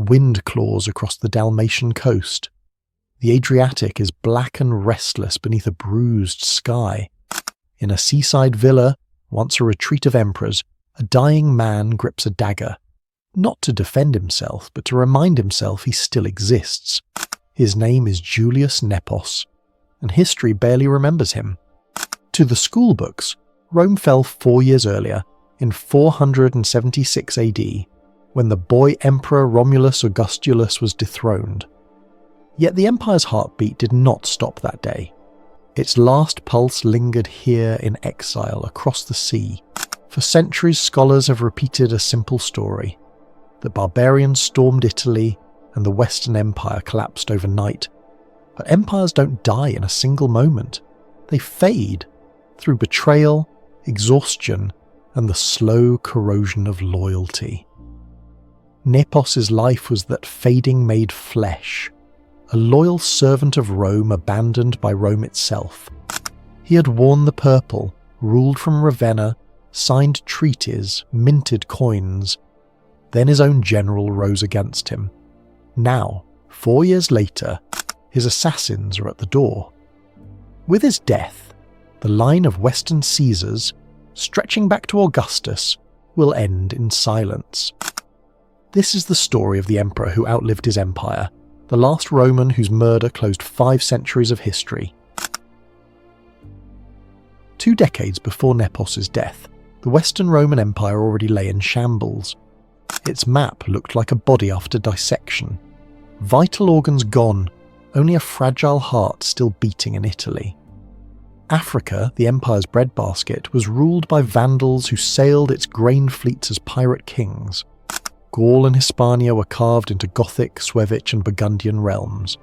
wind claws across the Dalmatian coast. The Adriatic is black and restless beneath a bruised sky. In a seaside villa, once a retreat of emperors, a dying man grips a dagger, not to defend himself, but to remind himself he still exists. His name is Julius Nepos, and history barely remembers him. To the school books, Rome fell 4 years earlier, in 476 AD, when the boy emperor Romulus Augustulus was dethroned. Yet the empire's heartbeat did not stop that day. Its last pulse lingered here in exile across the sea. For centuries, scholars have repeated a simple story. The barbarians stormed Italy, and the Western Empire collapsed overnight. But empires don't die in a single moment. They fade through betrayal, exhaustion, and the slow corrosion of loyalty. Nepos's life was that fading made flesh, a loyal servant of Rome abandoned by Rome itself. He had worn the purple, ruled from Ravenna, signed treaties, minted coins. Then his own general rose against him. Now, 4 years later, his assassins are at the door. With his death, the line of Western Caesars, stretching back to Augustus, will end in silence. This is the story of the emperor who outlived his empire, the last Roman whose murder closed 5 centuries of history. 2 decades before Nepos's death, the Western Roman Empire already lay in shambles. Its map looked like a body after dissection. Vital organs gone, only a fragile heart still beating in Italy. Africa, the empire's breadbasket, was ruled by Vandals who sailed its grain fleets as pirate kings. Gaul and Hispania were carved into Gothic, Suevic and Burgundian realms.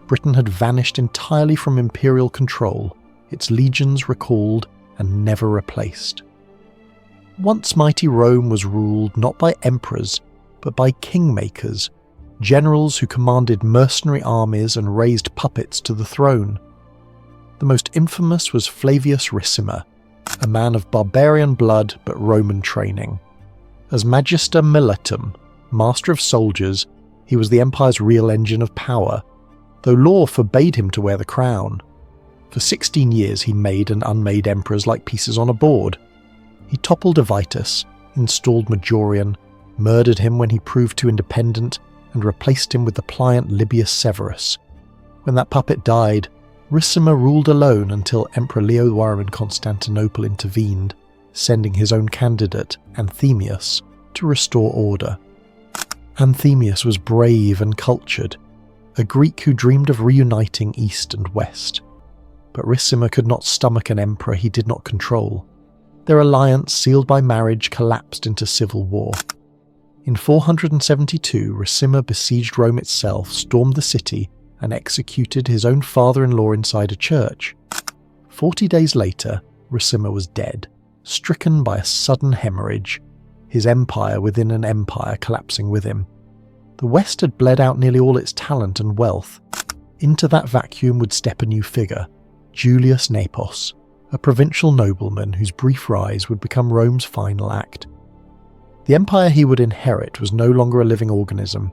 Britain had vanished entirely from imperial control, its legions recalled and never replaced. Once mighty Rome was ruled not by emperors, but by kingmakers, generals who commanded mercenary armies and raised puppets to the throne. The most infamous was Flavius Ricimer, a man of barbarian blood but Roman training. As Magister Militum, master of soldiers, he was the empire's real engine of power, though law forbade him to wear the crown. For 16 years he made and unmade emperors like pieces on a board. He toppled Avitus, installed Majorian, murdered him when he proved too independent, and replaced him with the pliant Libius Severus. When that puppet died, Ricimer ruled alone until Emperor Leo in Constantinople intervened, sending his own candidate, Anthemius, to restore order. Anthemius was brave and cultured, a Greek who dreamed of reuniting East and West. But Ricimer could not stomach an emperor he did not control. Their alliance, sealed by marriage, collapsed into civil war. In 472, Ricimer besieged Rome itself, stormed the city, and executed his own father-in-law inside a church. 40 days later, Ricimer was dead, stricken by a sudden hemorrhage, his empire within an empire collapsing with him. The West had bled out nearly all its talent and wealth. Into that vacuum would step a new figure, Julius Nepos, a provincial nobleman whose brief rise would become Rome's final act. The empire he would inherit was no longer a living organism.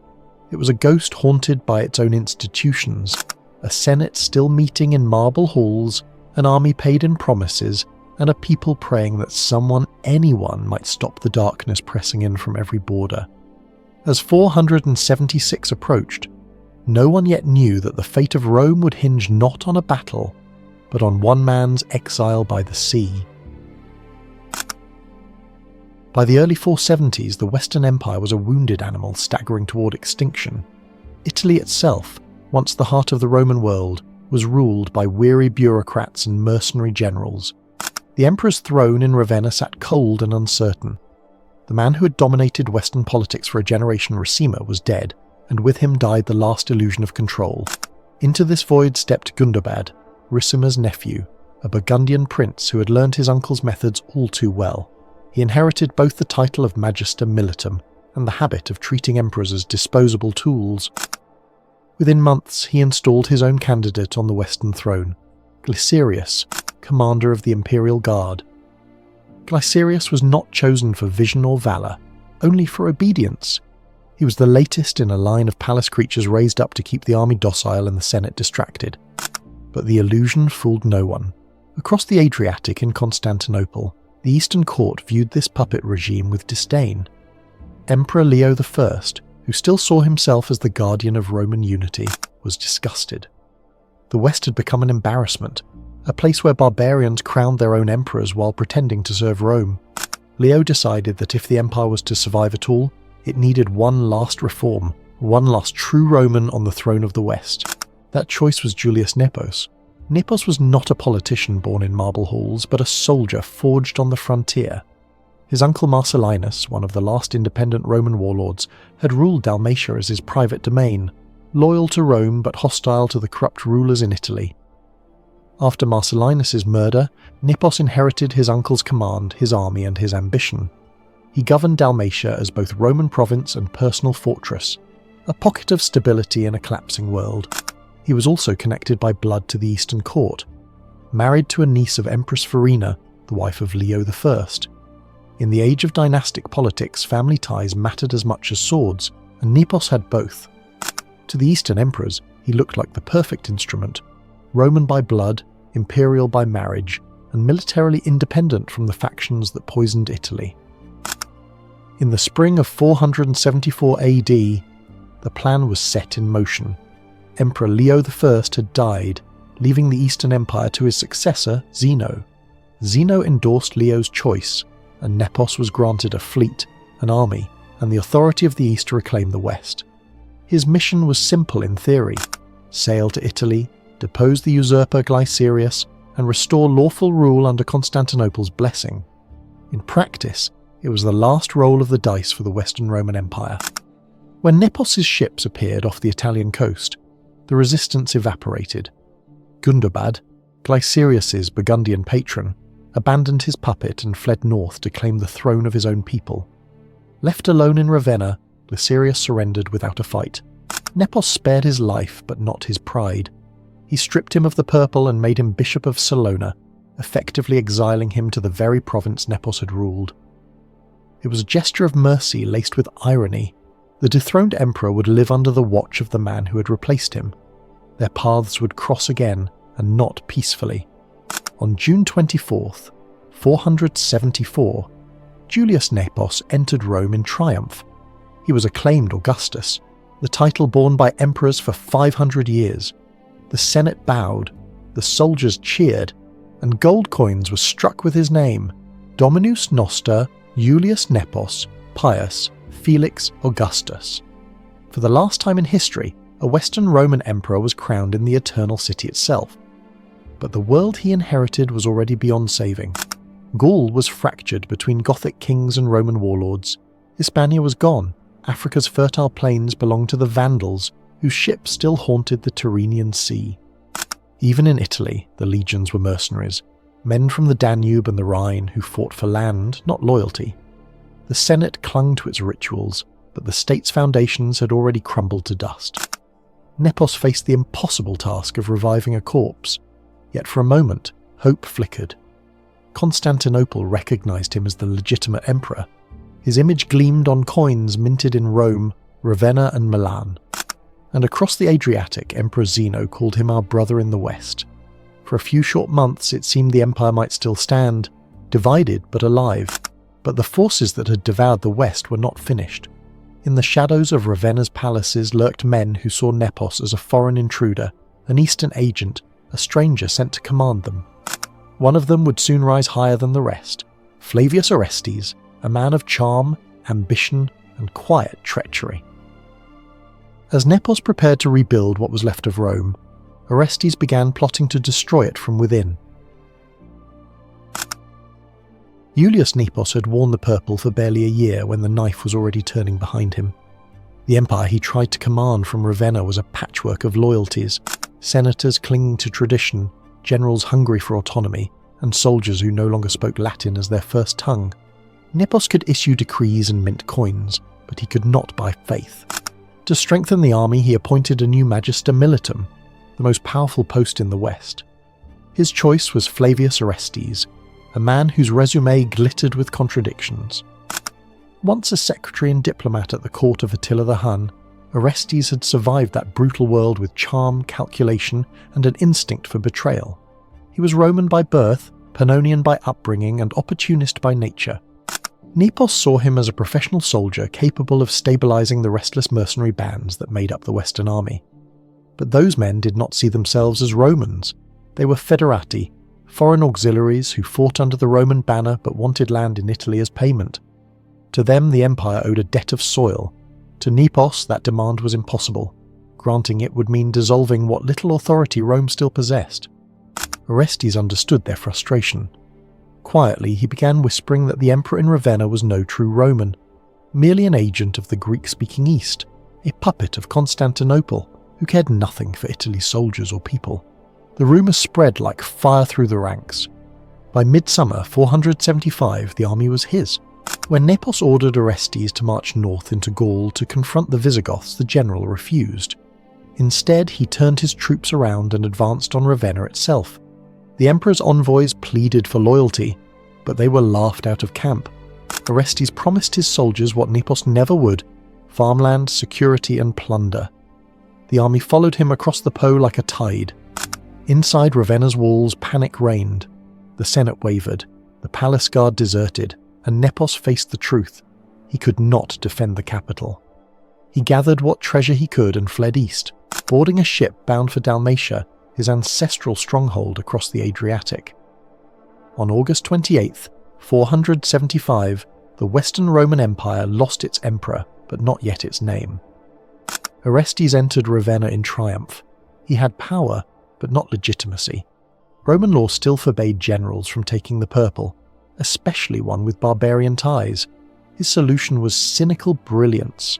It was a ghost haunted by its own institutions, a senate still meeting in marble halls, an army paid in promises, and a people praying that someone, anyone, might stop the darkness pressing in from every border. As 476 approached, no one yet knew that the fate of Rome would hinge not on a battle, but on one man's exile by the sea. By the early 470s, the Western Empire was a wounded animal staggering toward extinction. Italy itself, once the heart of the Roman world, was ruled by weary bureaucrats and mercenary generals. The emperor's throne in Ravenna sat cold and uncertain. The man who had dominated Western politics for a generation, Ricimer, was dead, and with him died the last illusion of control. Into this void stepped Gundobad, Ricimer's nephew, a Burgundian prince who had learned his uncle's methods all too well. He inherited both the title of Magister Militum and the habit of treating emperors as disposable tools. Within months, he installed his own candidate on the Western throne, Glycerius, commander of the Imperial Guard. Glycerius was not chosen for vision or valour, only for obedience. He was the latest in a line of palace creatures raised up to keep the army docile and the Senate distracted. But the illusion fooled no one. Across the Adriatic in Constantinople, the Eastern court viewed this puppet regime with disdain. Emperor Leo I, who still saw himself as the guardian of Roman unity, was disgusted. The West had become an embarrassment, a place where barbarians crowned their own emperors while pretending to serve Rome. Leo decided that if the empire was to survive at all, it needed one last reform, one last true Roman on the throne of the West. That choice was Julius Nepos. Nepos was not a politician born in marble halls, but a soldier forged on the frontier. His uncle Marcellinus, one of the last independent Roman warlords, had ruled Dalmatia as his private domain, loyal to Rome but hostile to the corrupt rulers in Italy. After Marcellinus's murder, Nepos inherited his uncle's command, his army and his ambition. He governed Dalmatia as both Roman province and personal fortress, a pocket of stability in a collapsing world. He was also connected by blood to the Eastern court, married to a niece of Empress Verina, the wife of Leo I. In the age of dynastic politics, family ties mattered as much as swords, and Nepos had both. To the Eastern emperors, he looked like the perfect instrument, Roman by blood, imperial by marriage, and militarily independent from the factions that poisoned Italy. In the spring of 474 AD, the plan was set in motion. Emperor Leo I had died, leaving the Eastern Empire to his successor, Zeno. Zeno endorsed Leo's choice, and Nepos was granted a fleet, an army, and the authority of the East to reclaim the West. His mission was simple in theory: sail to Italy, depose the usurper Glycerius, and restore lawful rule under Constantinople's blessing. In practice, it was the last roll of the dice for the Western Roman Empire. When Nepos's ships appeared off the Italian coast, the resistance evaporated. Gundobad, Glycerius's Burgundian patron, abandoned his puppet and fled north to claim the throne of his own people. Left alone in Ravenna, Glycerius surrendered without a fight. Nepos spared his life, but not his pride. He stripped him of the purple and made him Bishop of Salona, effectively exiling him to the very province Nepos had ruled. It was a gesture of mercy laced with irony. The dethroned emperor would live under the watch of the man who had replaced him. Their paths would cross again, and not peacefully. On June 24th, 474, Julius Nepos entered Rome in triumph. He was acclaimed Augustus, the title borne by emperors for 500 years. The Senate bowed, the soldiers cheered, and gold coins were struck with his name: Dominus Noster Julius Nepos Pius Felix Augustus. For the last time in history, a Western Roman emperor was crowned in the Eternal City itself. But the world he inherited was already beyond saving. Gaul was fractured between Gothic kings and Roman warlords. Hispania was gone. Africa's fertile plains belonged to the Vandals, whose ships still haunted the Tyrrhenian Sea. Even in Italy, the legions were mercenaries, men from the Danube and the Rhine who fought for land, not loyalty. The Senate clung to its rituals, but the state's foundations had already crumbled to dust. Nepos faced the impossible task of reviving a corpse, yet for a moment, hope flickered. Constantinople recognized him as the legitimate emperor. His image gleamed on coins minted in Rome, Ravenna and Milan. And across the Adriatic, Emperor Zeno called him our brother in the West. For a few short months it seemed the empire might still stand, divided but alive. But the forces that had devoured the West were not finished. In the shadows of Ravenna's palaces lurked men who saw Nepos as a foreign intruder, an Eastern agent, a stranger sent to command them. One of them would soon rise higher than the rest: Flavius Orestes, a man of charm, ambition, and quiet treachery. As Nepos prepared to rebuild what was left of Rome, Orestes began plotting to destroy it from within. Julius Nepos had worn the purple for barely a year when the knife was already turning behind him. The empire he tried to command from Ravenna was a patchwork of loyalties: senators clinging to tradition, generals hungry for autonomy, and soldiers who no longer spoke Latin as their first tongue. Nepos could issue decrees and mint coins, but he could not buy faith. To strengthen the army, he appointed a new Magister Militum, the most powerful post in the West. His choice was Flavius Orestes, a man whose resume glittered with contradictions. Once a secretary and diplomat at the court of Attila the Hun, Orestes had survived that brutal world with charm, calculation, and an instinct for betrayal. He was Roman by birth, Pannonian by upbringing, and opportunist by nature. Nepos saw him as a professional soldier capable of stabilising the restless mercenary bands that made up the Western army. But those men did not see themselves as Romans. They were federati, foreign auxiliaries who fought under the Roman banner but wanted land in Italy as payment. To them the empire owed a debt of soil. To Nepos that demand was impossible. Granting it would mean dissolving what little authority Rome still possessed. Orestes understood their frustration. Quietly, he began whispering that the emperor in Ravenna was no true Roman, merely an agent of the Greek-speaking East, a puppet of Constantinople, who cared nothing for Italy's soldiers or people. The rumour spread like fire through the ranks. By midsummer 475, the army was his. When Nepos ordered Orestes to march north into Gaul to confront the Visigoths, the general refused. Instead, he turned his troops around and advanced on Ravenna itself. The emperor's envoys pleaded for loyalty, but they were laughed out of camp. Orestes promised his soldiers what Nepos never would: farmland, security, and plunder. The army followed him across the Po like a tide. Inside Ravenna's walls, panic reigned. The Senate wavered, the palace guard deserted, and Nepos faced the truth. He could not defend the capital. He gathered what treasure he could and fled east, boarding a ship bound for Dalmatia, his ancestral stronghold across the Adriatic. On August 28, 475, the Western Roman Empire lost its emperor, but not yet its name. Orestes entered Ravenna in triumph. He had power, but not legitimacy. Roman law still forbade generals from taking the purple, especially one with barbarian ties. His solution was cynical brilliance.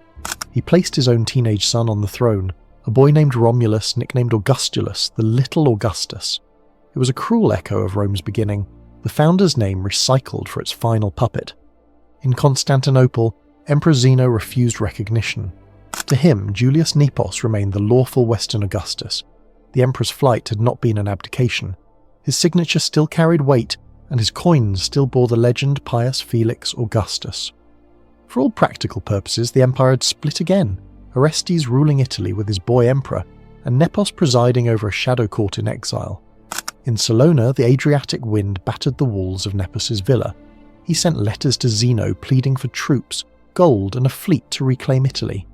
He placed his own teenage son on the throne, a boy named Romulus, nicknamed Augustulus, the Little Augustus. It was a cruel echo of Rome's beginning, the founder's name recycled for its final puppet. In Constantinople, Emperor Zeno refused recognition. To him, Julius Nepos remained the lawful Western Augustus. The emperor's flight had not been an abdication. His signature still carried weight, and his coins still bore the legend Pius Felix Augustus. For all practical purposes, the empire had split again, Orestes ruling Italy with his boy emperor, and Nepos presiding over a shadow court in exile. In Salona, the Adriatic wind battered the walls of Nepos's villa. He sent letters to Zeno pleading for troops, gold, and a fleet to reclaim Italy.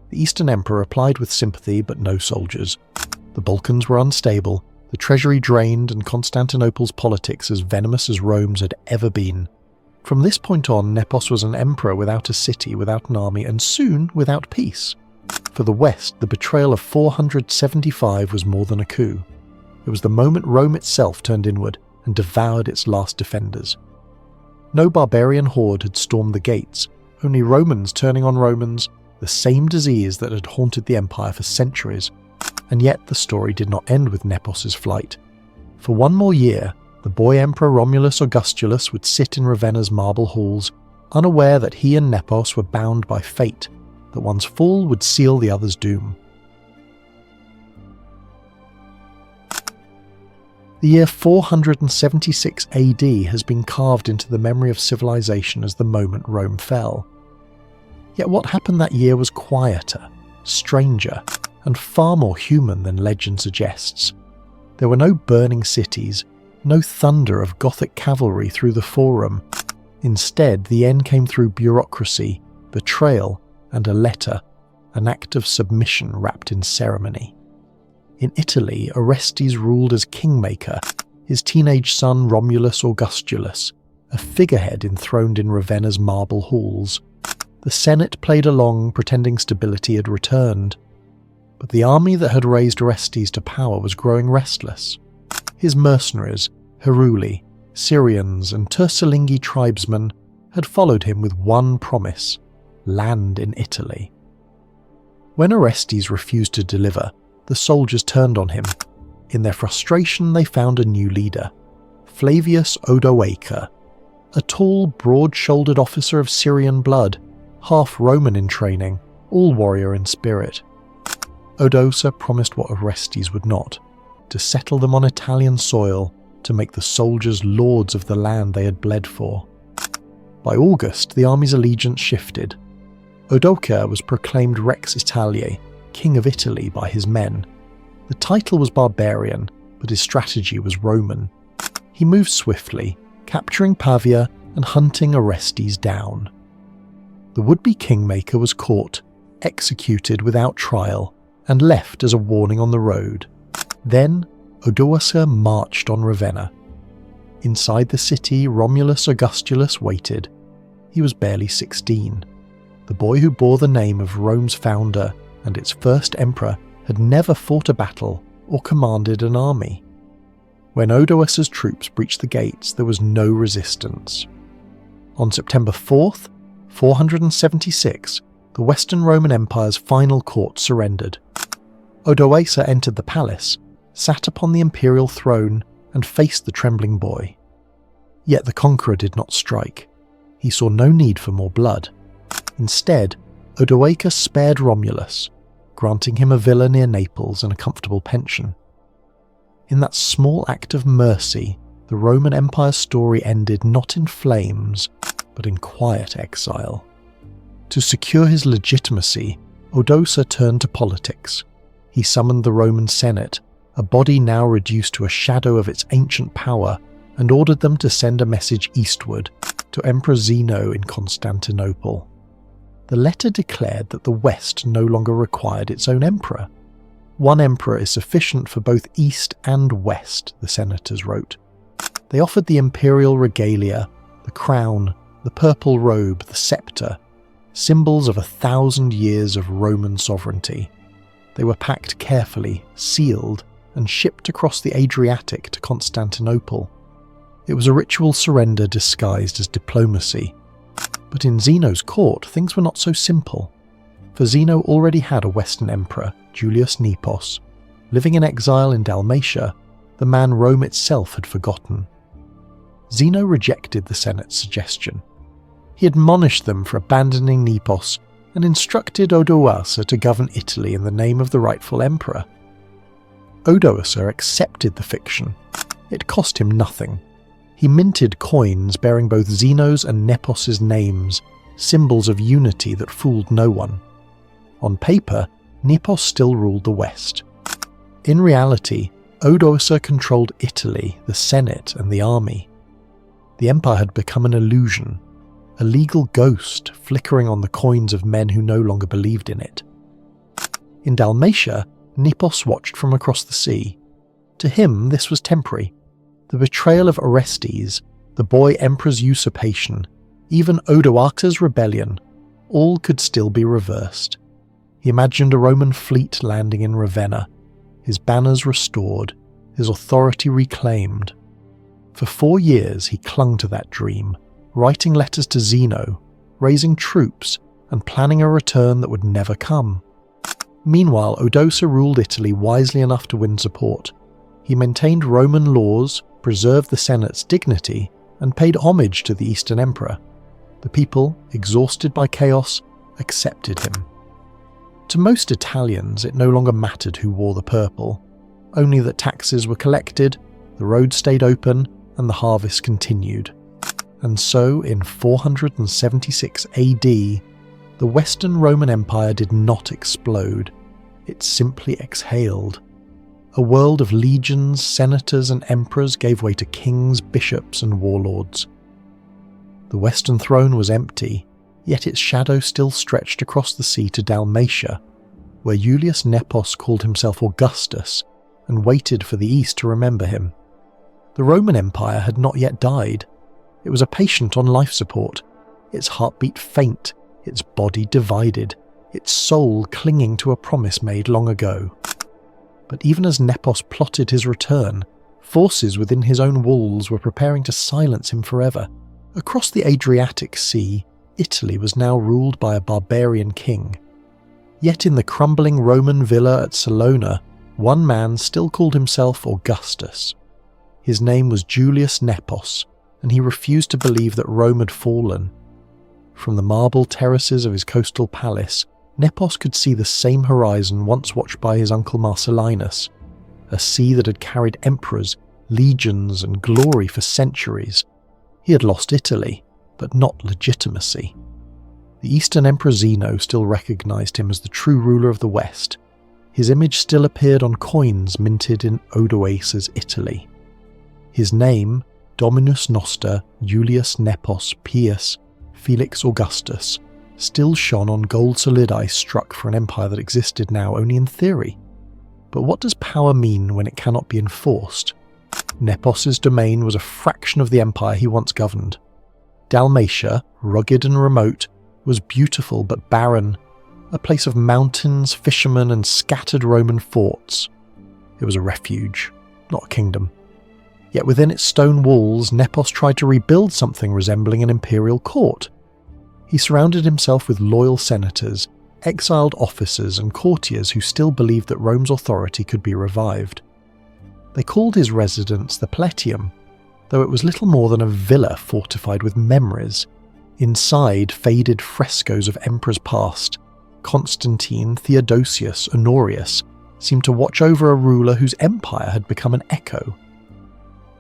The Eastern Emperor replied with sympathy but no soldiers. The Balkans were unstable, the treasury drained, and Constantinople's politics as venomous as Rome's had ever been. From this point on, Nepos was an emperor without a city, without an army, and soon without peace. For the West, the betrayal of 475 was more than a coup. It was the moment Rome itself turned inward and devoured its last defenders. No barbarian horde had stormed the gates, only Romans turning on Romans, the same disease that had haunted the empire for centuries. And yet the story did not end with Nepos's flight. For one more year, the boy emperor Romulus Augustulus would sit in Ravenna's marble halls, unaware that he and Nepos were bound by fate, that one's fall would seal the other's doom. The year 476 AD has been carved into the memory of civilization as the moment Rome fell. Yet what happened that year was quieter, stranger, and far more human than legend suggests. There were no burning cities, no thunder of Gothic cavalry through the Forum. Instead, the end came through bureaucracy, betrayal, and a letter, an act of submission wrapped in ceremony. In Italy, Orestes ruled as kingmaker, his teenage son Romulus Augustulus, a figurehead enthroned in Ravenna's marble halls. The Senate played along, pretending stability had returned. But the army that had raised Orestes to power was growing restless. His mercenaries, Heruli, Syrians, and Turcilingi tribesmen had followed him with one promise: land in Italy. When Orestes refused to deliver, the soldiers turned on him. In their frustration, they found a new leader, Flavius Odoacer, a tall, broad-shouldered officer of Syrian blood, half Roman in training, all warrior in spirit. Odoacer promised what Orestes would not: to settle them on Italian soil, to make the soldiers lords of the land they had bled for. By August, the army's allegiance shifted. Odoacer was proclaimed Rex Italiae, King of Italy, by his men. The title was barbarian, but his strategy was Roman. He moved swiftly, capturing Pavia and hunting Orestes down. The would-be kingmaker was caught, executed without trial, and left as a warning on the road. Then, Odoacer marched on Ravenna. Inside the city, Romulus Augustulus waited. He was barely 16. The boy who bore the name of Rome's founder and its first emperor had never fought a battle or commanded an army. When Odoacer's troops breached the gates, there was no resistance. On September 4th, 476, the Western Roman Empire's final court surrendered. Odoacer entered the palace, sat upon the imperial throne, and faced the trembling boy. Yet the conqueror did not strike. He saw no need for more blood. Instead, Odoacer spared Romulus, granting him a villa near Naples and a comfortable pension. In that small act of mercy, the Roman Empire's story ended not in flames, but in quiet exile. To secure his legitimacy, Odoacer turned to politics. He summoned the Roman Senate, a body now reduced to a shadow of its ancient power, and ordered them to send a message eastward, to Emperor Zeno in Constantinople. The letter declared that the West no longer required its own emperor. One emperor is sufficient for both East and West, the senators wrote. They offered the imperial regalia, the crown, the purple robe, the scepter, symbols of 1,000 years of Roman sovereignty. They were packed carefully, sealed, and shipped across the Adriatic to Constantinople. It was a ritual surrender disguised as diplomacy. But in Zeno's court, things were not so simple. For Zeno already had a Western emperor, Julius Nepos. Living in exile in Dalmatia, the man Rome itself had forgotten. Zeno rejected the Senate's suggestion. He admonished them for abandoning Nepos and instructed Odoacer to govern Italy in the name of the rightful emperor. Odoacer accepted the fiction. It cost him nothing. He minted coins bearing both Zeno's and Nepos's names, symbols of unity that fooled no one. On paper, Nepos still ruled the West. In reality, Odoacer controlled Italy, the Senate, and the army. The empire had become an illusion, a legal ghost flickering on the coins of men who no longer believed in it. In Dalmatia, Nepos watched from across the sea. To him, this was temporary. The betrayal of Orestes, the boy emperor's usurpation, even Odoacer's rebellion, all could still be reversed. He imagined a Roman fleet landing in Ravenna, his banners restored, his authority reclaimed. For 4 years he clung to that dream, writing letters to Zeno, raising troops, and planning a return that would never come. Meanwhile, Odoacer ruled Italy wisely enough to win support. He maintained Roman laws, preserved the Senate's dignity, and paid homage to the Eastern Emperor. The people, exhausted by chaos, accepted him. To most Italians, it no longer mattered who wore the purple, only that taxes were collected, the roads stayed open, and the harvest continued. And so, in 476 AD, the Western Roman Empire did not explode. It simply exhaled. A world of legions, senators, and emperors gave way to kings, bishops, and warlords. The Western throne was empty, yet its shadow still stretched across the sea to Dalmatia, where Julius Nepos called himself Augustus and waited for the East to remember him. The Roman Empire had not yet died. It was a patient on life support, its heartbeat faint, its body divided, its soul clinging to a promise made long ago. But even as Nepos plotted his return, forces within his own walls were preparing to silence him forever. Across the Adriatic Sea, Italy was now ruled by a barbarian king. Yet in the crumbling Roman villa at Salona, one man still called himself Augustus. His name was Julius Nepos, and he refused to believe that Rome had fallen. From the marble terraces of his coastal palace, Nepos could see the same horizon once watched by his uncle Marcellinus, a sea that had carried emperors, legions, and glory for centuries. He had lost Italy, but not legitimacy. The Eastern Emperor Zeno still recognized him as the true ruler of the West. His image still appeared on coins minted in Odoacer's Italy. His name, Dominus Noster Julius Nepos Pius Felix Augustus, still shone on gold solidi struck for an empire that existed now only in theory. But what does power mean when it cannot be enforced? Nepos's domain was a fraction of the empire he once governed. Dalmatia, rugged and remote, was beautiful but barren, a place of mountains, fishermen, and scattered Roman forts. It was a refuge, not a kingdom. Yet within its stone walls, Nepos tried to rebuild something resembling an imperial court. He surrounded himself with loyal senators, exiled officers, and courtiers who still believed that Rome's authority could be revived. They called his residence the Palatium, though it was little more than a villa fortified with memories. Inside, faded frescoes of emperors past, Constantine, Theodosius, Honorius, seemed to watch over a ruler whose empire had become an echo.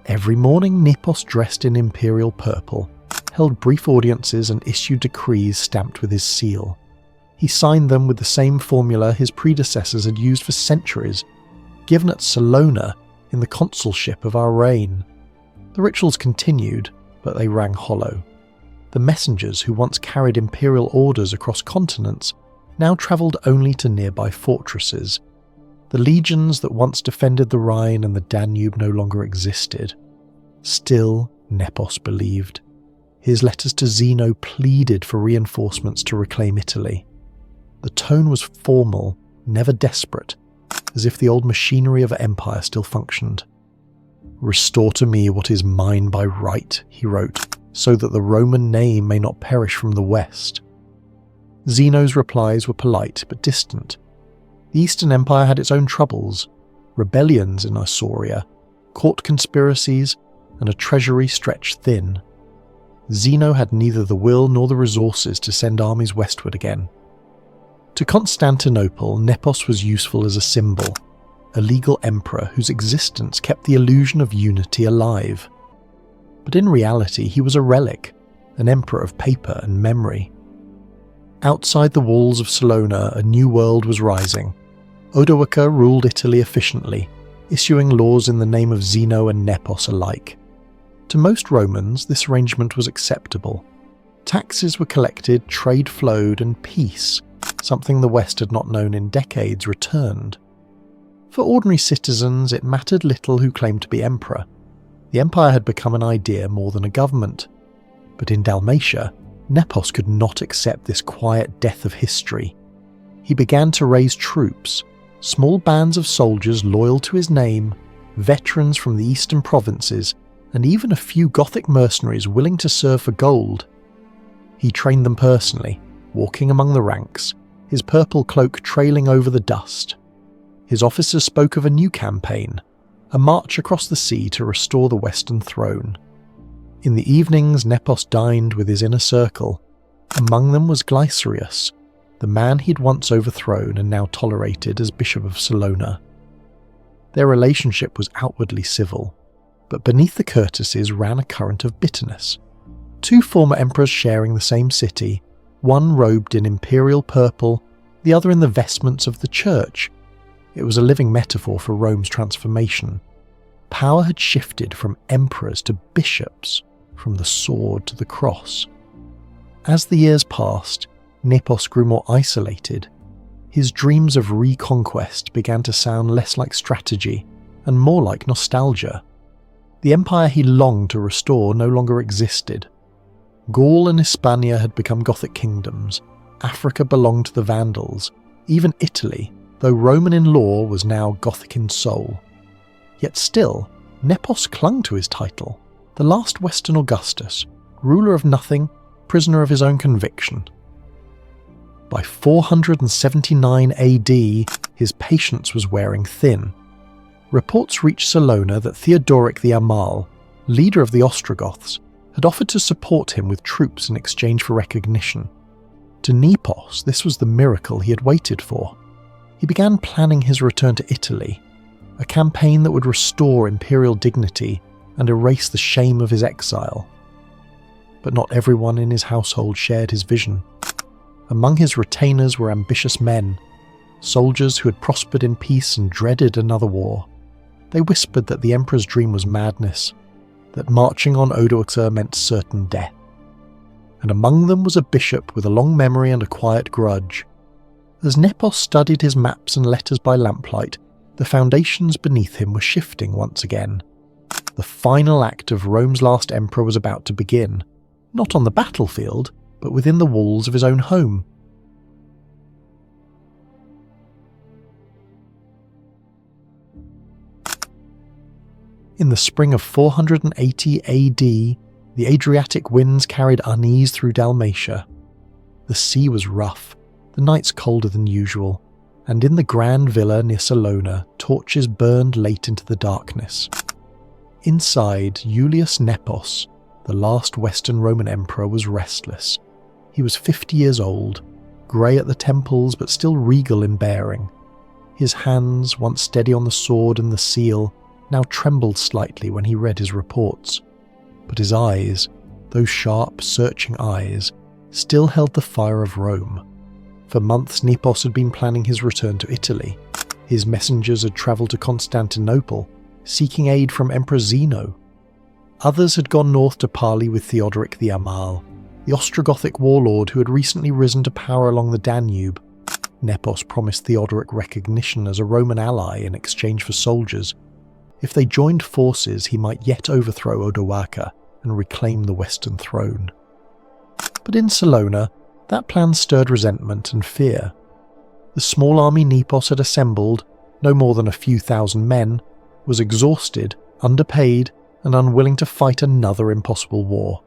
Every morning Nepos dressed in imperial purple, held brief audiences and issued decrees stamped with his seal. He signed them with the same formula his predecessors had used for centuries, given at Salona in the consulship of our reign. The rituals continued, but they rang hollow. The messengers who once carried imperial orders across continents now travelled only to nearby fortresses. The legions that once defended the Rhine and the Danube no longer existed. Still, Nepos believed. His letters to Zeno pleaded for reinforcements to reclaim Italy. The tone was formal, never desperate, as if the old machinery of empire still functioned. "Restore to me what is mine by right," he wrote, "so that the Roman name may not perish from the West." Zeno's replies were polite but distant. The Eastern Empire had its own troubles, rebellions in Isauria, court conspiracies, and a treasury stretched thin. Zeno had neither the will nor the resources to send armies westward again. To Constantinople, Nepos was useful as a symbol, a legal emperor whose existence kept the illusion of unity alive. But in reality, he was a relic, an emperor of paper and memory. Outside the walls of Salona, a new world was rising. Odoacer ruled Italy efficiently, issuing laws in the name of Zeno and Nepos alike. To most Romans, this arrangement was acceptable. Taxes were collected, trade flowed, and peace, something the West had not known in decades, returned. For ordinary citizens, it mattered little who claimed to be emperor. The empire had become an idea more than a government. But in Dalmatia, Nepos could not accept this quiet death of history. He began to raise troops, small bands of soldiers loyal to his name, veterans from the eastern provinces, and even a few Gothic mercenaries willing to serve for gold. He trained them personally, walking among the ranks, his purple cloak trailing over the dust. His officers spoke of a new campaign, a march across the sea to restore the Western throne. In the evenings, Nepos dined with his inner circle. Among them was Glycerius, the man he'd once overthrown and now tolerated as Bishop of Salona. Their relationship was outwardly civil, but beneath the courtesies ran a current of bitterness. Two former emperors sharing the same city, one robed in imperial purple, the other in the vestments of the church. It was a living metaphor for Rome's transformation. Power had shifted from emperors to bishops, from the sword to the cross. As the years passed, Nepos grew more isolated. His dreams of reconquest began to sound less like strategy and more like nostalgia. The empire he longed to restore no longer existed. Gaul and Hispania had become Gothic kingdoms. Africa belonged to the Vandals. Even Italy, though Roman in law, was now Gothic in soul. Yet still, Nepos clung to his title, the last Western Augustus, ruler of nothing, prisoner of his own conviction. By 479 AD, his patience was wearing thin. Reports reached Salona that Theodoric the Amal, leader of the Ostrogoths, had offered to support him with troops in exchange for recognition. To Nepos, this was the miracle he had waited for. He began planning his return to Italy, a campaign that would restore imperial dignity and erase the shame of his exile. but not everyone in his household shared his vision. Among his retainers were ambitious men, soldiers who had prospered in peace and dreaded another war. They whispered that the emperor's dream was madness, that marching on Odoacer meant certain death. And among them was a bishop with a long memory and a quiet grudge. As Nepos studied his maps and letters by lamplight, the foundations beneath him were shifting once again. The final act of Rome's last emperor was about to begin, not on the battlefield, but within the walls of his own home. In the spring of 480 AD, the Adriatic winds carried unease through Dalmatia. The sea was rough, the nights colder than usual, and in the grand villa near Salona, torches burned late into the darkness. Inside, Julius Nepos, the last Western Roman emperor, was restless. He was 50 years old, grey at the temples but still regal in bearing. His hands, once steady on the sword and the seal, now trembled slightly when he read his reports. But his eyes, those sharp, searching eyes, still held the fire of Rome. For months Nepos had been planning his return to Italy. His messengers had travelled to Constantinople, seeking aid from Emperor Zeno. Others had gone north to parley with Theodoric the Amal, the Ostrogothic warlord who had recently risen to power along the Danube. Nepos promised Theodoric recognition as a Roman ally in exchange for soldiers. If they joined forces, he might yet overthrow Odoacer and reclaim the Western throne. But in Salona, that plan stirred resentment and fear. The small army Nepos had assembled, no more than a few thousand men, was exhausted, underpaid, and unwilling to fight another impossible war.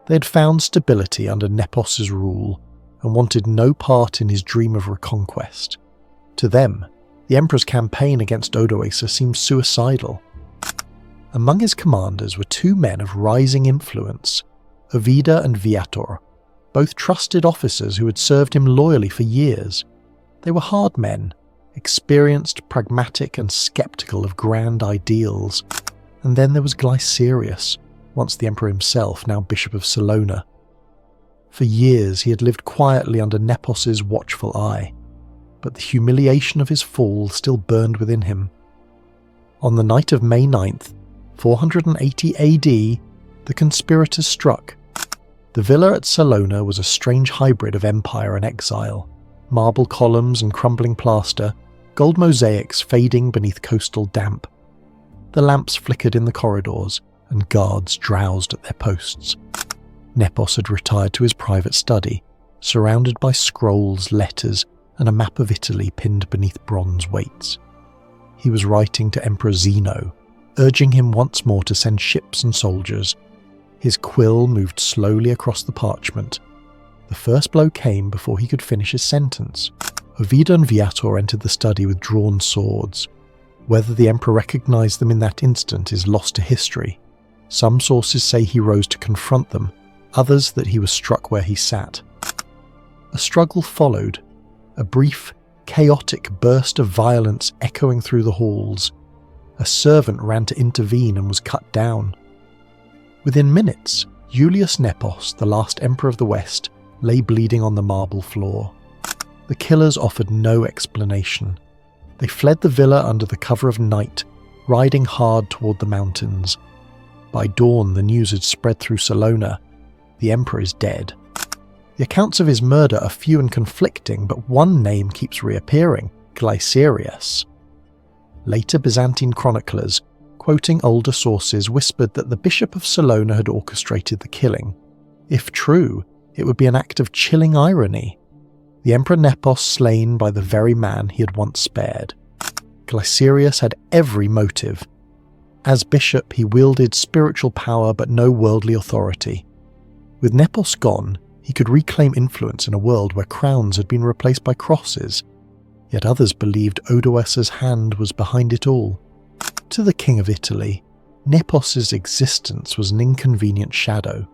They had found stability under Nepos's rule and wanted no part in his dream of reconquest. To them, the emperor's campaign against Odoacer seemed suicidal. Among his commanders were two men of rising influence, Ovida and Viator, both trusted officers who had served him loyally for years. They were hard men, experienced, pragmatic, and sceptical of grand ideals. And then there was Glycerius, once the emperor himself, now Bishop of Salona. For years he had lived quietly under Nepos's watchful eye, but the humiliation of his fall still burned within him. On the night of May 9th, 480 AD, the conspirators struck. The villa at Salona was a strange hybrid of empire and exile. Marble columns and crumbling plaster, gold mosaics fading beneath coastal damp. The lamps flickered in the corridors, and guards drowsed at their posts. Nepos had retired to his private study, surrounded by scrolls, letters, and a map of Italy pinned beneath bronze weights. He was writing to Emperor Zeno, urging him once more to send ships and soldiers. His quill moved slowly across the parchment. The first blow came before he could finish his sentence. Ovida and Viator entered the study with drawn swords. Whether the emperor recognized them in that instant is lost to history. Some sources say he rose to confront them, others that he was struck where he sat. A struggle followed, a brief, chaotic burst of violence echoing through the halls. A servant ran to intervene and was cut down. Within minutes, Julius Nepos, the last emperor of the West, lay bleeding on the marble floor. The killers offered no explanation. They fled the villa under the cover of night, riding hard toward the mountains. By dawn, the news had spread through Salona. The emperor is dead. The accounts of his murder are few and conflicting, but one name keeps reappearing: Glycerius. Later Byzantine chroniclers, quoting older sources, whispered that the Bishop of Salona had orchestrated the killing. If true, it would be an act of chilling irony. The Emperor Nepos slain by the very man he had once spared. Glycerius had every motive. As bishop, he wielded spiritual power but no worldly authority. With Nepos gone, he could reclaim influence in a world where crowns had been replaced by crosses. Yet others believed Odoacer's hand was behind it all. To the King of Italy, Nepos's existence was an inconvenient shadow.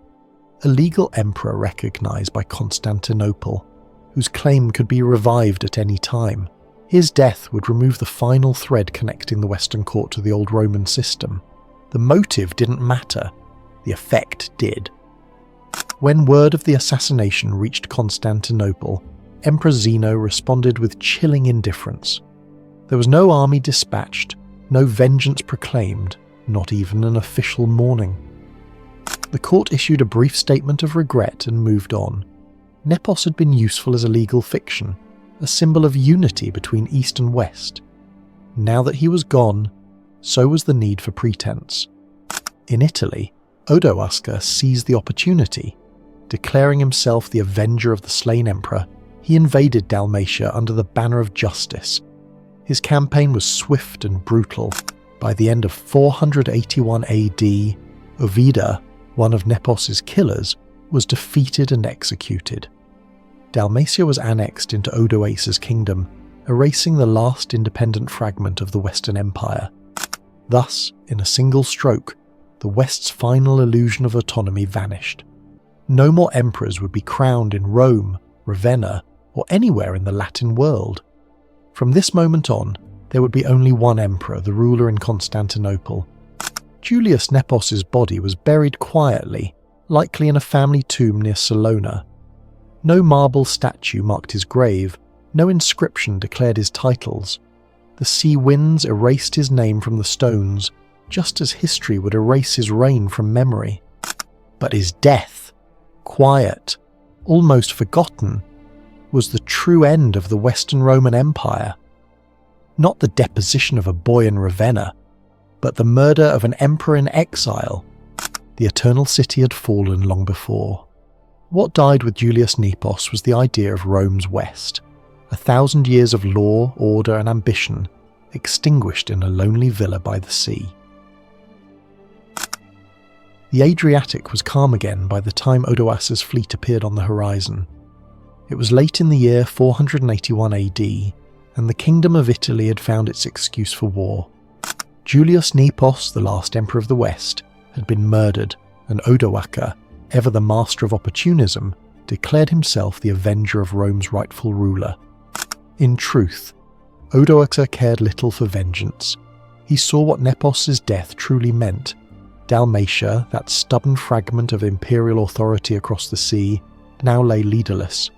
A legal emperor recognized by Constantinople, whose claim could be revived at any time. His death would remove the final thread connecting the Western court to the old Roman system. The motive didn't matter, the effect did. When word of the assassination reached Constantinople, Emperor Zeno responded with chilling indifference. There was no army dispatched, no vengeance proclaimed, not even an official mourning. The court issued a brief statement of regret and moved on. Nepos had been useful as a legal fiction, a symbol of unity between East and West. Now that he was gone, so was the need for pretense. In Italy, Odoacer seized the opportunity. Declaring himself the avenger of the slain emperor, he invaded Dalmatia under the banner of justice. His campaign was swift and brutal. By the end of 481 AD, Ovida, one of Nepos's killers, was defeated and executed. Dalmatia was annexed into Odoacer's kingdom, erasing the last independent fragment of the Western Empire. Thus, in a single stroke, the West's final illusion of autonomy vanished. No more emperors would be crowned in Rome, Ravenna, or anywhere in the Latin world. From this moment on, there would be only one emperor, the ruler in Constantinople. Julius Nepos's body was buried quietly, likely in a family tomb near Salona. No marble statue marked his grave, no inscription declared his titles. The sea winds erased his name from the stones, just as history would erase his reign from memory. But his death, quiet, almost forgotten, was the true end of the Western Roman Empire. Not the deposition of a boy in Ravenna, but the murder of an emperor in exile. The eternal city had fallen long before. What died with Julius Nepos was the idea of Rome's West, 1,000 years of law, order and ambition, extinguished in a lonely villa by the sea. The Adriatic was calm again by the time Odoacer's fleet appeared on the horizon. It was late in the year 481 AD, and the Kingdom of Italy had found its excuse for war. Julius Nepos, the last emperor of the West, had been murdered, and Odoacer, ever the master of opportunism, declared himself the avenger of Rome's rightful ruler. In truth, Odoacer cared little for vengeance. He saw what Nepos's death truly meant. Dalmatia, that stubborn fragment of imperial authority across the sea, now lay leaderless.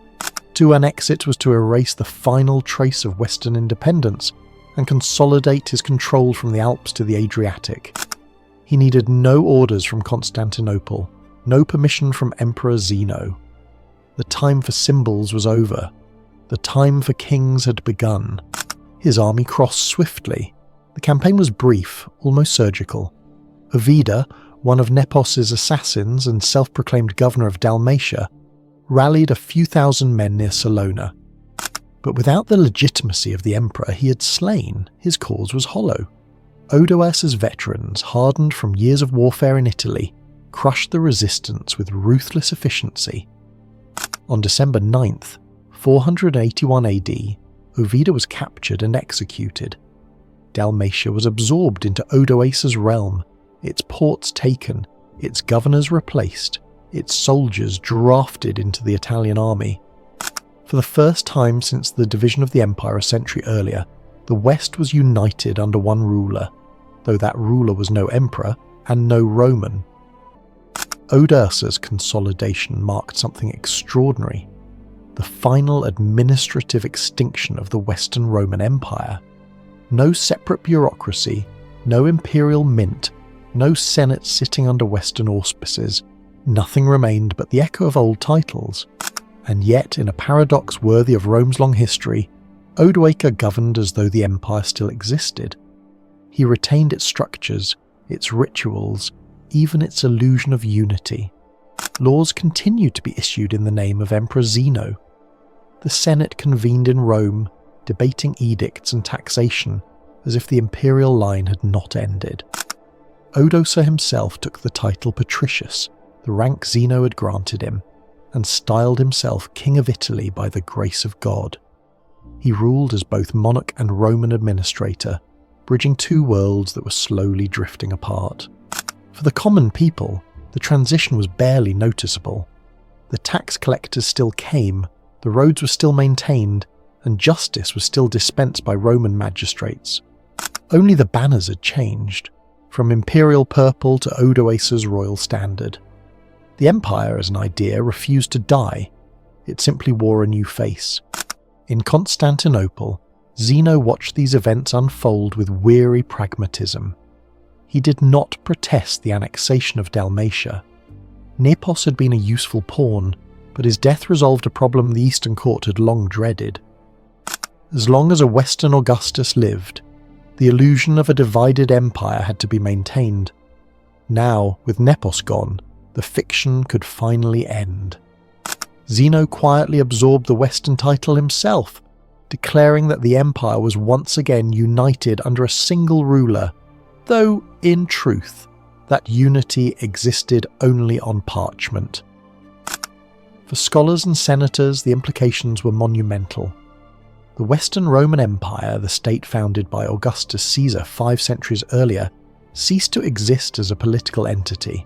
To annex it was to erase the final trace of Western independence and consolidate his control from the Alps to the Adriatic. He needed no orders from Constantinople, no permission from Emperor Zeno. The time for symbols was over. The time for kings had begun. His army crossed swiftly. The campaign was brief, almost surgical. Ovida, one of Nepos's assassins and self-proclaimed governor of Dalmatia, rallied a few thousand men near Salona. But without the legitimacy of the emperor he had slain, his cause was hollow. Odoacer's veterans, hardened from years of warfare in Italy, crushed the resistance with ruthless efficiency. On December 9th, 481 AD, Ovida was captured and executed. Dalmatia was absorbed into Odoacer's realm, its ports taken, its governors replaced, its soldiers drafted into the Italian army. For the first time since the division of the empire a century earlier, the West was united under one ruler, though that ruler was no emperor and no Roman. Odoacer's consolidation marked something extraordinary: the final administrative extinction of the Western Roman Empire. No separate bureaucracy, no imperial mint, no senate sitting under Western auspices. Nothing remained but the echo of old titles. And yet, in a paradox worthy of Rome's long history, Odoacer governed as though the empire still existed. He retained its structures, its rituals, even its illusion of unity. Laws continued to be issued in the name of Emperor Zeno. The Senate convened in Rome, debating edicts and taxation, as if the imperial line had not ended. Odoacer himself took the title Patricius, the rank Zeno had granted him, and styled himself King of Italy by the grace of God. He ruled as both monarch and Roman administrator, bridging two worlds that were slowly drifting apart. For the common people, the transition was barely noticeable. The tax collectors still came, the roads were still maintained, and justice was still dispensed by Roman magistrates. Only the banners had changed, from imperial purple to Odoacer's royal standard. The empire, as an idea, refused to die. It simply wore a new face. In Constantinople, Zeno watched these events unfold with weary pragmatism. He did not protest the annexation of Dalmatia. Nepos had been a useful pawn, but his death resolved a problem the Eastern Court had long dreaded. As long as a Western Augustus lived, the illusion of a divided empire had to be maintained. Now, with Nepos gone, the fiction could finally end. Zeno quietly absorbed the Western title himself, declaring that the empire was once again united under a single ruler, though, in truth, that unity existed only on parchment. For scholars and senators, the implications were monumental. The Western Roman Empire, the state founded by Augustus Caesar 5 centuries earlier, ceased to exist as a political entity.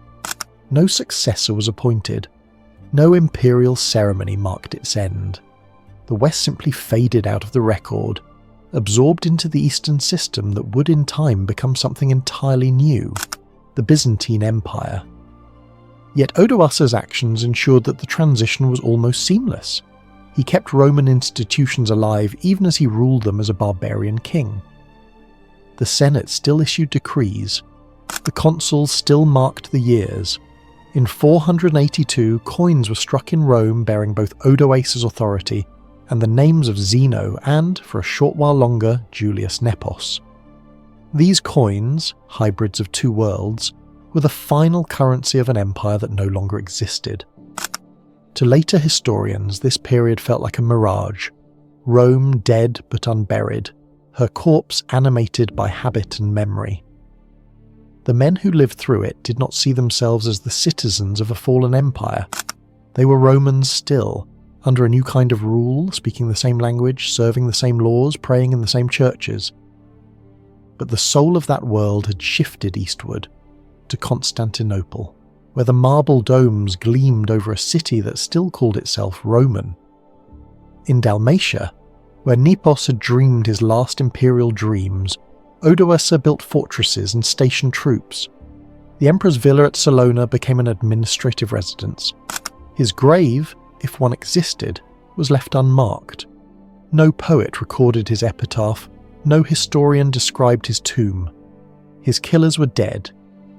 No successor was appointed. No imperial ceremony marked its end. The West simply faded out of the record, absorbed into the Eastern system that would in time become something entirely new, the Byzantine Empire. Yet Odoacer's actions ensured that the transition was almost seamless. He kept Roman institutions alive even as he ruled them as a barbarian king. The Senate still issued decrees. The consuls still marked the years. In 482, coins were struck in Rome bearing both Odoacer's authority and the names of Zeno and, for a short while longer, Julius Nepos. These coins, hybrids of two worlds, were the final currency of an empire that no longer existed. To later historians, this period felt like a mirage. Rome dead but unburied, her corpse animated by habit and memory. The men who lived through it did not see themselves as the citizens of a fallen empire. They were Romans still, under a new kind of rule, speaking the same language, serving the same laws, praying in the same churches. But the soul of that world had shifted eastward, to Constantinople, where the marble domes gleamed over a city that still called itself Roman. In Dalmatia, where Nepos had dreamed his last imperial dreams, Odoacer built fortresses and stationed troops. The emperor's villa at Salona became an administrative residence. His grave, if one existed, was left unmarked. No poet recorded his epitaph, no historian described his tomb. His killers were dead,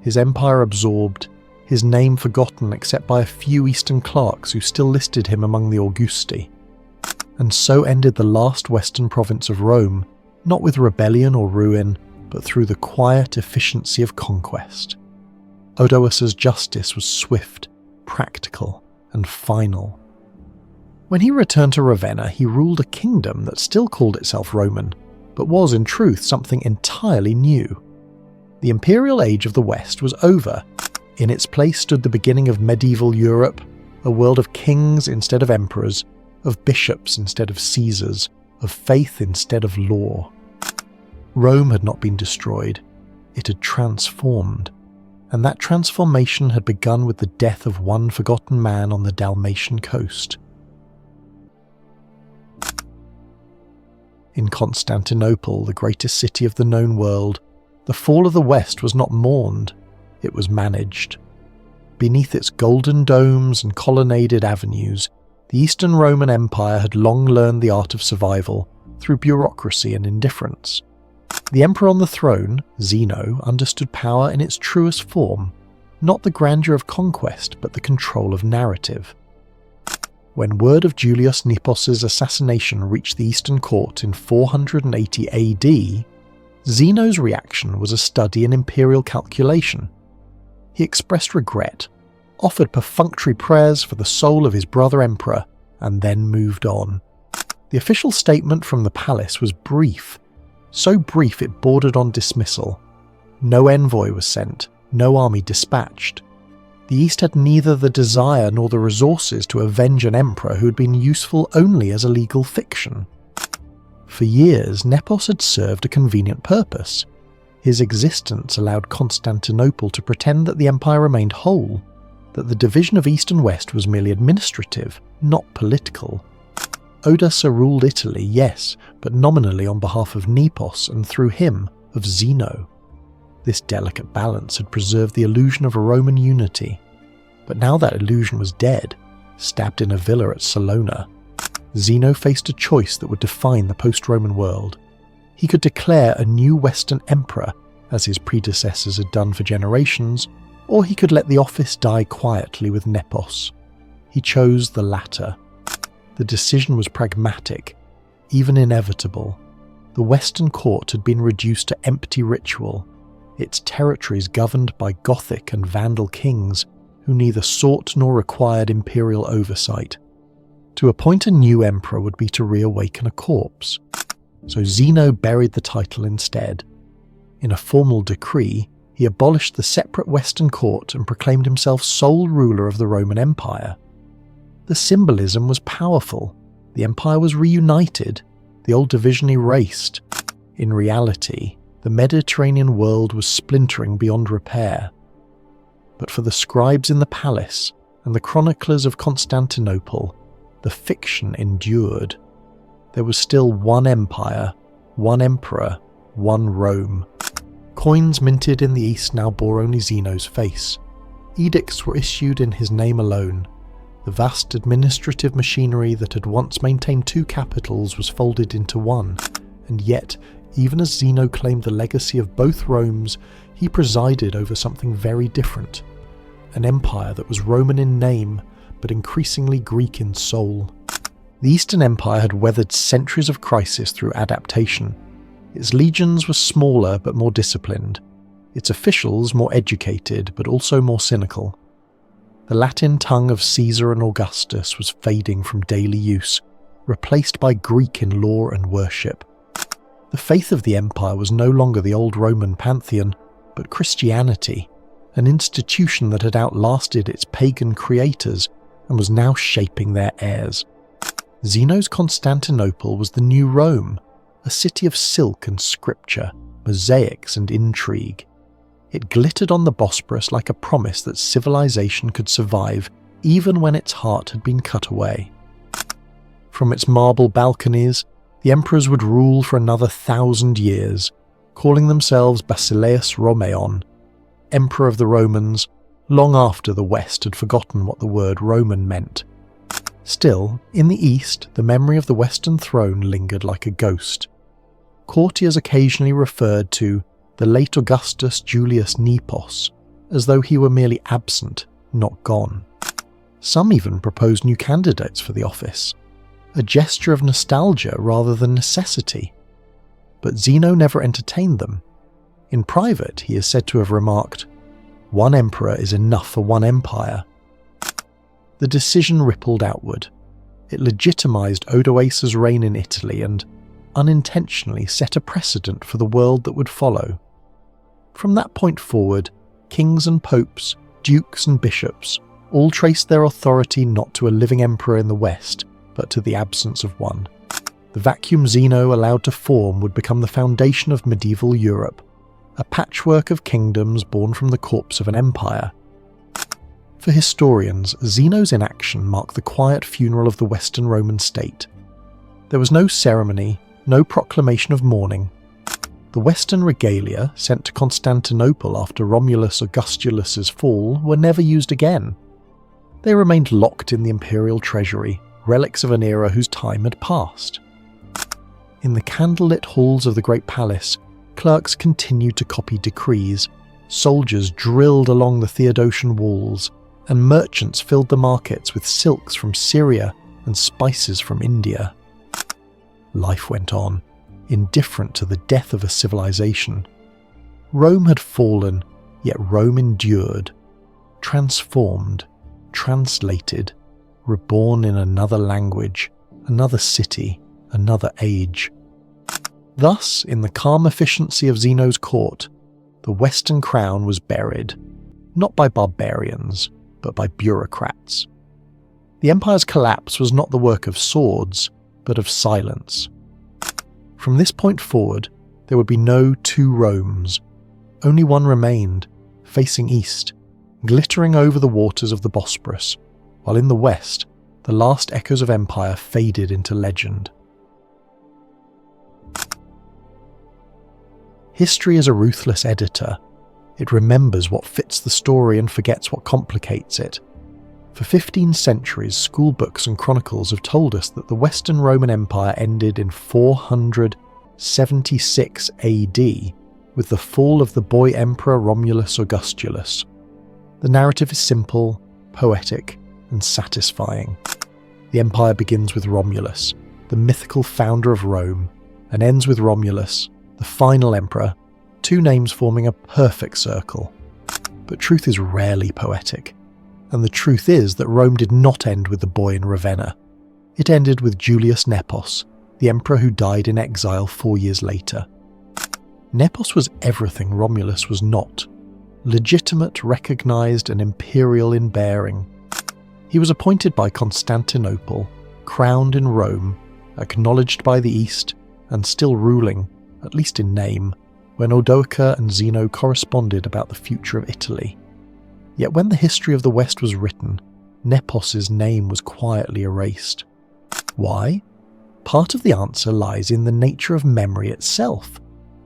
his empire absorbed, his name forgotten except by a few Eastern clerks who still listed him among the Augusti. And so ended the last western province of Rome, not with rebellion or ruin, but through the quiet efficiency of conquest. Odoacer's justice was swift, practical, and final. When he returned to Ravenna, he ruled a kingdom that still called itself Roman, but was in truth something entirely new. The imperial age of the West was over. In its place stood the beginning of medieval Europe, a world of kings instead of emperors, of bishops instead of Caesars, of faith instead of law. Rome had not been destroyed, it had transformed, and that transformation had begun with the death of one forgotten man on the Dalmatian coast. In Constantinople, the greatest city of the known world, the fall of the West was not mourned, it was managed. Beneath its golden domes and colonnaded avenues, the Eastern Roman Empire had long learned the art of survival through bureaucracy and indifference. The emperor on the throne, Zeno, understood power in its truest form, not the grandeur of conquest but the control of narrative. When word of Julius Nepos' assassination reached the Eastern Court in 480 AD, Zeno's reaction was a study in imperial calculation. He expressed regret, offered perfunctory prayers for the soul of his brother emperor, and then moved on. The official statement from the palace was brief, so brief it bordered on dismissal. No envoy was sent, no army dispatched. The East had neither the desire nor the resources to avenge an emperor who had been useful only as a legal fiction. For years, Nepos had served a convenient purpose. His existence allowed Constantinople to pretend that the empire remained whole, that the division of East and West was merely administrative, not political. Odoacer ruled Italy, yes, but nominally on behalf of Nepos and through him, of Zeno. This delicate balance had preserved the illusion of a Roman unity. But now that illusion was dead, stabbed in a villa at Salona, Zeno faced a choice that would define the post-Roman world. He could declare a new Western emperor, as his predecessors had done for generations, or he could let the office die quietly with Nepos. He chose the latter. The decision was pragmatic, even inevitable. The Western court had been reduced to empty ritual, its territories governed by Gothic and Vandal kings who neither sought nor required imperial oversight. To appoint a new emperor would be to reawaken a corpse, so Zeno buried the title instead. In a formal decree, he abolished the separate Western court and proclaimed himself sole ruler of the Roman Empire. The symbolism was powerful. The empire was reunited, the old division erased. In reality, the Mediterranean world was splintering beyond repair. But for the scribes in the palace and the chroniclers of Constantinople, the fiction endured. There was still one empire, one emperor, one Rome. Coins minted in the East now bore only Zeno's face. Edicts were issued in his name alone. The vast administrative machinery that had once maintained two capitals was folded into one, and yet, even as Zeno claimed the legacy of both Romes, he presided over something very different. An empire that was Roman in name, but increasingly Greek in soul. The Eastern Empire had weathered centuries of crisis through adaptation. Its legions were smaller but more disciplined, its officials more educated but also more cynical. The Latin tongue of Caesar and Augustus was fading from daily use, replaced by Greek in law and worship. The faith of the empire was no longer the old Roman pantheon, but Christianity, an institution that had outlasted its pagan creators and was now shaping their heirs. Zeno's Constantinople was the new Rome, a city of silk and scripture, mosaics and intrigue. It glittered on the Bosporus like a promise that civilization could survive even when its heart had been cut away. From its marble balconies, the emperors would rule for another 1,000 years, calling themselves Basileus Romeon, Emperor of the Romans, long after the West had forgotten what the word Roman meant. Still, in the East, the memory of the Western throne lingered like a ghost. Courtiers occasionally referred to the late Augustus Julius Nepos, as though he were merely absent, not gone. Some even proposed new candidates for the office, a gesture of nostalgia rather than necessity. But Zeno never entertained them. In private, he is said to have remarked, "One emperor is enough for one empire." The decision rippled outward. It legitimized Odoacer's reign in Italy and unintentionally set a precedent for the world that would follow. From that point forward, kings and popes, dukes and bishops all traced their authority not to a living emperor in the West, but to the absence of one. The vacuum Zeno allowed to form would become the foundation of medieval Europe, a patchwork of kingdoms born from the corpse of an empire. For historians, Zeno's inaction marked the quiet funeral of the Western Roman state. There was no ceremony, no proclamation of mourning. The Western regalia sent to Constantinople after Romulus Augustulus's fall were never used again. They remained locked in the imperial treasury, relics of an era whose time had passed. In the candlelit halls of the Great Palace, clerks continued to copy decrees, soldiers drilled along the Theodosian walls, and merchants filled the markets with silks from Syria and spices from India. Life went on, indifferent to the death of a civilization. Rome had fallen, yet Rome endured, transformed, translated, reborn in another language, another city, another age. Thus, in the calm efficiency of Zeno's court, the Western crown was buried, not by barbarians, but by bureaucrats. The empire's collapse was not the work of swords, but of silence. From this point forward, there would be no two Romes. Only one remained, facing east, glittering over the waters of the Bosporus, while in the west, the last echoes of empire faded into legend. History is a ruthless editor. It remembers what fits the story and forgets what complicates it. For 15 centuries, school books and chronicles have told us that the Western Roman Empire ended in 476 AD with the fall of the boy emperor Romulus Augustulus. The narrative is simple, poetic, and satisfying. The empire begins with Romulus, the mythical founder of Rome, and ends with Romulus, the final emperor, two names forming a perfect circle. But truth is rarely poetic, and the truth is that Rome did not end with the boy in Ravenna. It ended with Julius Nepos, the emperor who died in exile 4 years later. Nepos was everything Romulus was not: legitimate, recognised, and imperial in bearing. He was appointed by Constantinople, crowned in Rome, acknowledged by the East, and still ruling, at least in name, when Odoacer and Zeno corresponded about the future of Italy. Yet when the history of the West was written, Nepos's name was quietly erased. Why? Part of the answer lies in the nature of memory itself.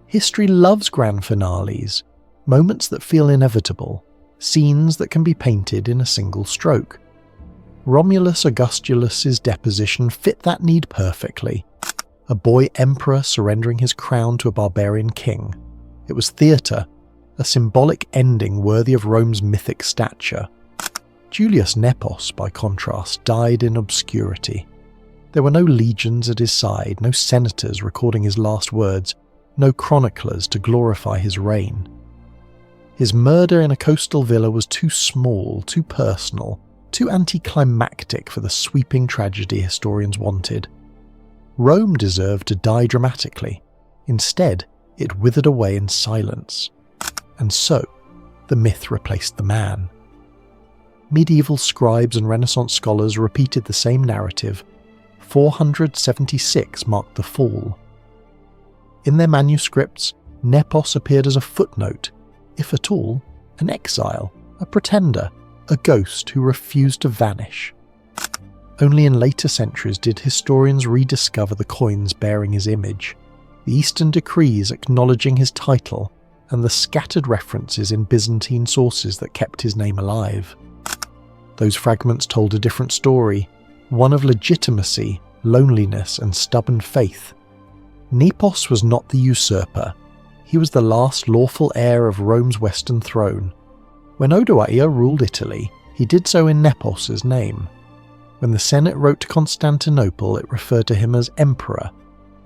History loves grand finales, moments that feel inevitable, scenes that can be painted in a single stroke. Romulus Augustulus's deposition fit that need perfectly. A boy emperor surrendering his crown to a barbarian king. It was theatre, a symbolic ending worthy of Rome's mythic stature. Julius Nepos, by contrast, died in obscurity. There were no legions at his side, no senators recording his last words, no chroniclers to glorify his reign. His murder in a coastal villa was too small, too personal, too anticlimactic for the sweeping tragedy historians wanted. Rome deserved to die dramatically. Instead, it withered away in silence. And so, the myth replaced the man. Medieval scribes and Renaissance scholars repeated the same narrative. 476 marked the fall. In their manuscripts, Nepos appeared as a footnote, if at all, an exile, a pretender, a ghost who refused to vanish. Only in later centuries did historians rediscover the coins bearing his image, the Eastern decrees acknowledging his title, and the scattered references in Byzantine sources that kept his name alive. Those fragments told a different story, one of legitimacy, loneliness, and stubborn faith. Nepos was not the usurper. He was the last lawful heir of Rome's western throne. When Odoacer ruled Italy, he did so in Nepos's name. When the Senate wrote to Constantinople, it referred to him as emperor.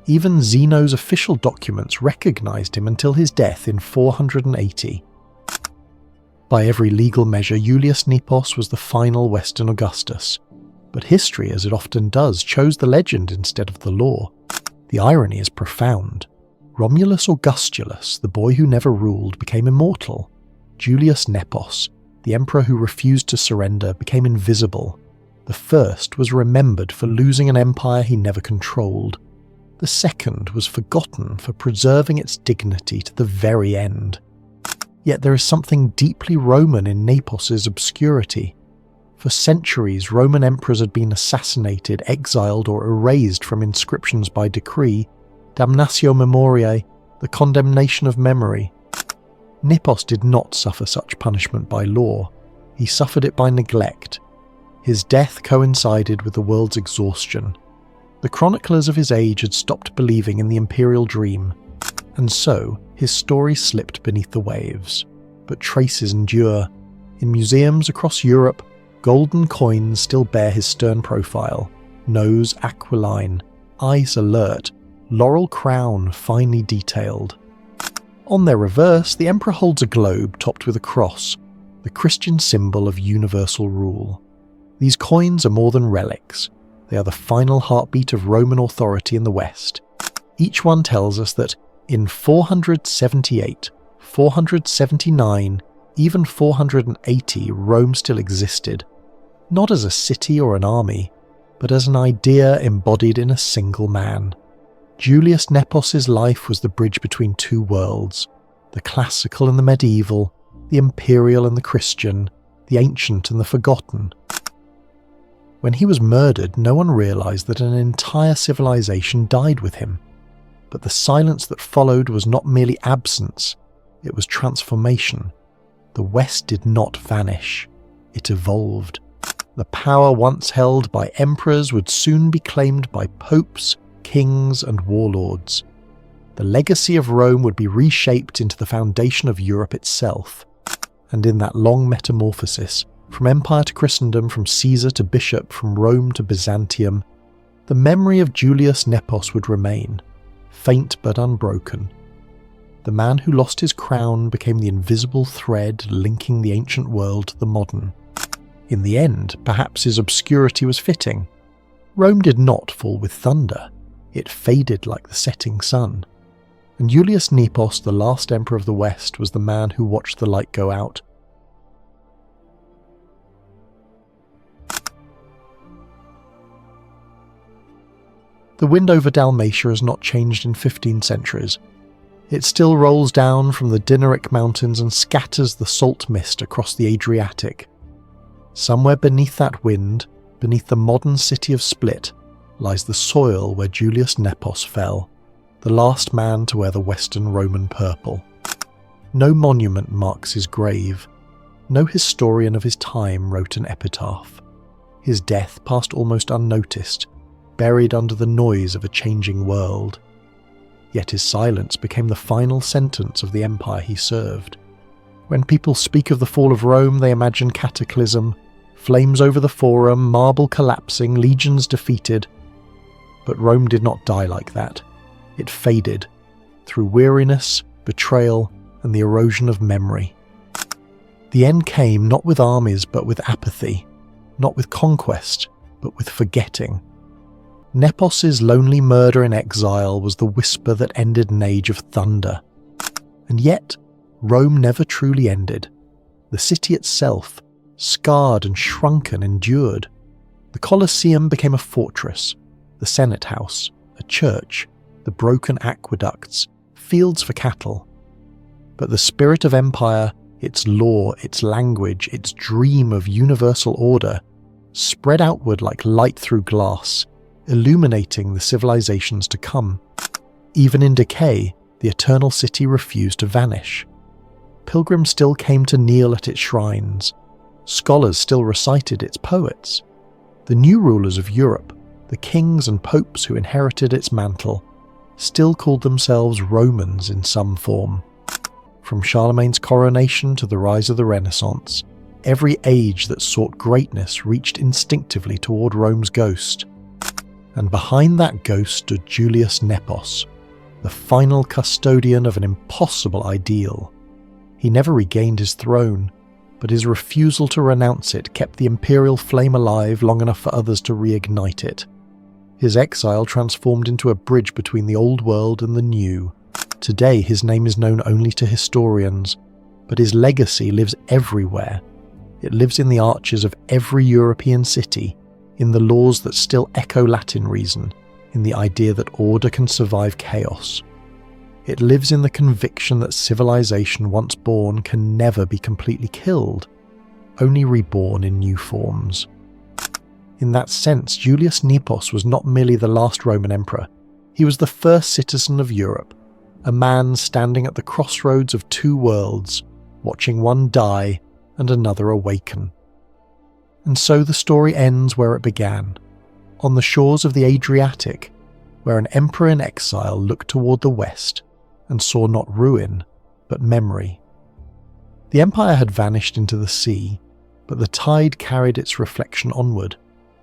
Even Zeno's official documents recognized him until his death in 480. By every legal measure, Julius Nepos was the final Western Augustus. But history, as it often does, chose the legend instead of the law. The irony is profound. Romulus Augustulus, the boy who never ruled, became immortal. Julius Nepos, the emperor who refused to surrender, became invisible. The first was remembered for losing an empire he never controlled. The second was forgotten for preserving its dignity to the very end. Yet there is something deeply Roman in Nepos's obscurity. For centuries, Roman emperors had been assassinated, exiled, or erased from inscriptions by decree, damnatio memoriae, the condemnation of memory. Nepos did not suffer such punishment by law. He suffered it by neglect. His death coincided with the world's exhaustion. The chroniclers of his age had stopped believing in the imperial dream, and so his story slipped beneath the waves. But traces endure. In museums across Europe, golden coins still bear his stern profile, nose aquiline, eyes alert, laurel crown finely detailed. On their reverse, the emperor holds a globe topped with a cross, the Christian symbol of universal rule. These coins are more than relics. They are the final heartbeat of Roman authority in the West. Each one tells us that in 478, 479, even 480, Rome still existed. Not as a city or an army, but as an idea embodied in a single man. Julius Nepos's life was the bridge between two worlds, the classical and the medieval, the imperial and the Christian, the ancient and the forgotten. When he was murdered, no one realized that an entire civilization died with him. But the silence that followed was not merely absence, it was transformation. The West did not vanish, it evolved. The power once held by emperors would soon be claimed by popes, kings, and warlords. The legacy of Rome would be reshaped into the foundation of Europe itself. And in that long metamorphosis, from empire to Christendom, from Caesar to bishop, from Rome to Byzantium, the memory of Julius Nepos would remain, faint but unbroken. The man who lost his crown became the invisible thread linking the ancient world to the modern. In the end, perhaps his obscurity was fitting. Rome did not fall with thunder. It faded like the setting sun. And Julius Nepos, the last emperor of the West, was the man who watched the light go out. The wind over Dalmatia has not changed in 15 centuries. It still rolls down from the Dinaric mountains and scatters the salt mist across the Adriatic. Somewhere beneath that wind, beneath the modern city of Split, lies the soil where Julius Nepos fell, the last man to wear the Western Roman purple. No monument marks his grave. No historian of his time wrote an epitaph. His death passed almost unnoticed, buried under the noise of a changing world. Yet his silence became the final sentence of the empire he served. When people speak of the fall of Rome, they imagine cataclysm, flames over the Forum, marble collapsing, legions defeated. But Rome did not die like that. It faded, through weariness, betrayal, and the erosion of memory. The end came not with armies but with apathy, not with conquest but with forgetting. Nepos's lonely murder in exile was the whisper that ended an age of thunder. And yet, Rome never truly ended. The city itself, scarred and shrunken, endured. The Colosseum became a fortress, the Senate House, a church, the broken aqueducts, fields for cattle. But the spirit of empire, its law, its language, its dream of universal order, spread outward like light through glass, illuminating the civilizations to come. Even in decay, the eternal city refused to vanish. Pilgrims still came to kneel at its shrines. Scholars still recited its poets. The new rulers of Europe, the kings and popes who inherited its mantle, still called themselves Romans in some form. From Charlemagne's coronation to the rise of the Renaissance, every age that sought greatness reached instinctively toward Rome's ghost. And behind that ghost stood Julius Nepos, the final custodian of an impossible ideal. He never regained his throne, but his refusal to renounce it kept the imperial flame alive long enough for others to reignite it. His exile transformed into a bridge between the old world and the new. Today his name is known only to historians, but his legacy lives everywhere. It lives in the arches of every European city, in the laws that still echo Latin reason, in the idea that order can survive chaos. It lives in the conviction that civilization once born can never be completely killed, only reborn in new forms. In that sense, Julius Nepos was not merely the last Roman emperor, he was the first citizen of Europe, a man standing at the crossroads of two worlds, watching one die and another awaken. And so the story ends where it began, on the shores of the Adriatic, where an emperor in exile looked toward the west and saw not ruin, but memory. The empire had vanished into the sea, but the tide carried its reflection onward,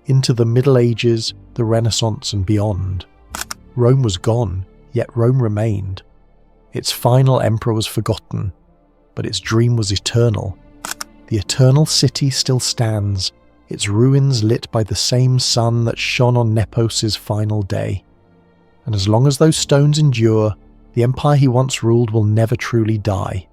into the Middle Ages, the Renaissance and beyond. Rome was gone, yet Rome remained. Its final emperor was forgotten, but its dream was eternal. The eternal city still stands, its ruins lit by the same sun that shone on Nepos's final day. And as long as those stones endure, the empire he once ruled will never truly die.